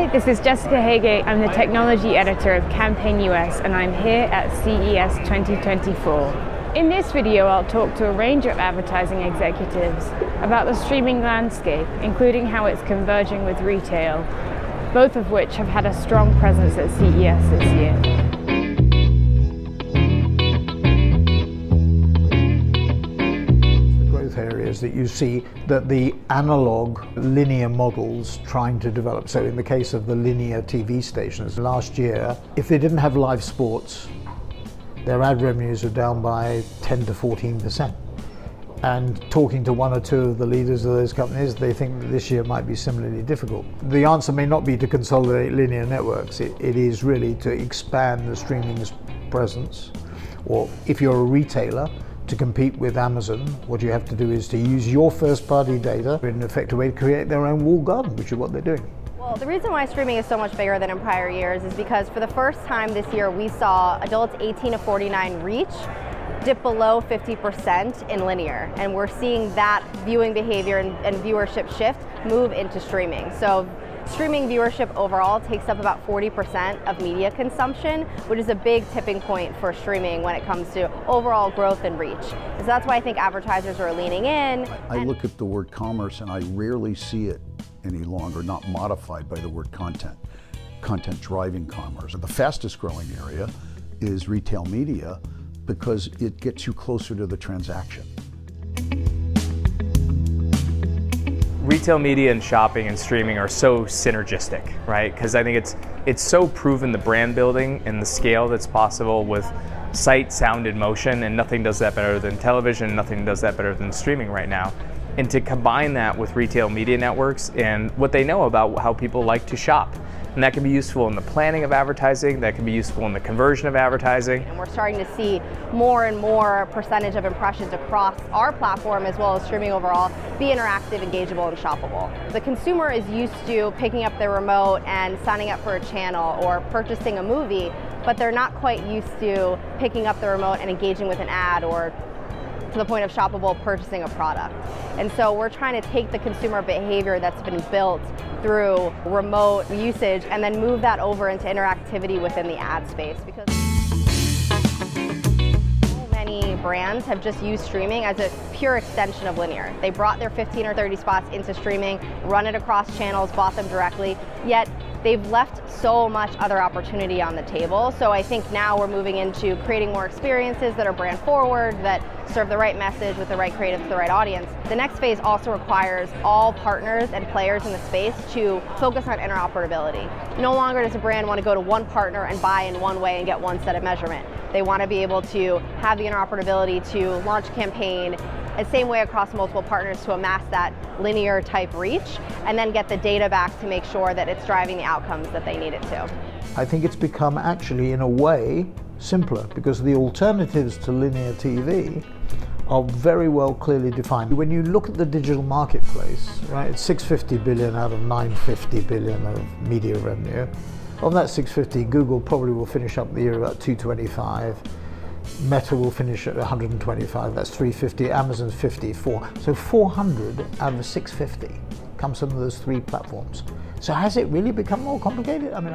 Hi, this is Jessica Haygate. I'm the technology editor of Campaign US and I'm here at CES 2024. In this video, I'll talk to a range of advertising executives about the streaming landscape, including how it's converging with retail, both of which have had a strong presence at CES this year. Areas that you see that the analog linear models trying to develop. So in the case of the linear TV stations last year, if they didn't have live sports, their ad revenues are down by 10 to 14%. And talking to one or two of the leaders of those companies, they think that this year might be similarly difficult. The answer may not be to consolidate linear networks. It is really to expand the streaming presence. Or if you're a retailer, to compete with Amazon, what you have to do is to use your first-party data in an effective way to create their own walled garden, which is what they're doing. Well, the reason why streaming is so much bigger than in prior years is because for the first time this year, we saw adults 18 to 49 reach dip below 50% in linear. And we're seeing that viewing behavior and viewership shift move into streaming. So streaming viewership overall takes up about 40% of media consumption, which is a big tipping point for streaming when it comes to overall growth and reach. So that's why I think advertisers are leaning in. I look at the word commerce and I rarely see it any longer not modified by the word content. Content driving commerce. The fastest growing area is retail media because it gets you closer to the transaction. Retail media and shopping and streaming are so synergistic, right? Because I think it's so proven the brand building and the scale that's possible with sight, sound, and motion, and nothing does that better than television, nothing does that better than streaming right now. And to combine that with retail media networks and what they know about how people like to shop. And that can be useful in the planning of advertising, that can be useful in the conversion of advertising. And we're starting to see more and more percentage of impressions across our platform as well as streaming overall be interactive, engageable, and shoppable. The consumer is used to picking up their remote and signing up for a channel or purchasing a movie, but they're not quite used to picking up the remote and engaging with an ad or to the point of shoppable purchasing a product. And so we're trying to take the consumer behavior that's been built through remote usage and then move that over into interactivity within the ad space. Because so many brands have just used streaming as a pure extension of linear. They brought their 15 or 30 spots into streaming, run it across channels, bought them directly, yet they've left so much other opportunity on the table. So I think now we're moving into creating more experiences that are brand forward, that serve the right message with the right creative to the right audience. The next phase also requires all partners and players in the space to focus on interoperability. No longer does a brand want to go to one partner and buy in one way and get one set of measurement. They want to be able to have the interoperability to launch a campaign the same way across multiple partners to amass that linear type reach and then get the data back to make sure that it's driving the outcomes that they need it to. I think it's become actually, in a way, simpler because the alternatives to linear TV are very well clearly defined. When you look at the digital marketplace, right, it's 650 billion out of 950 billion of media revenue. Of that 650, Google probably will finish up the year about 225. Meta will finish at 125, that's 350, Amazon's 54. So 400 out of 650 comes from those three platforms. So has it really become more complicated? I mean,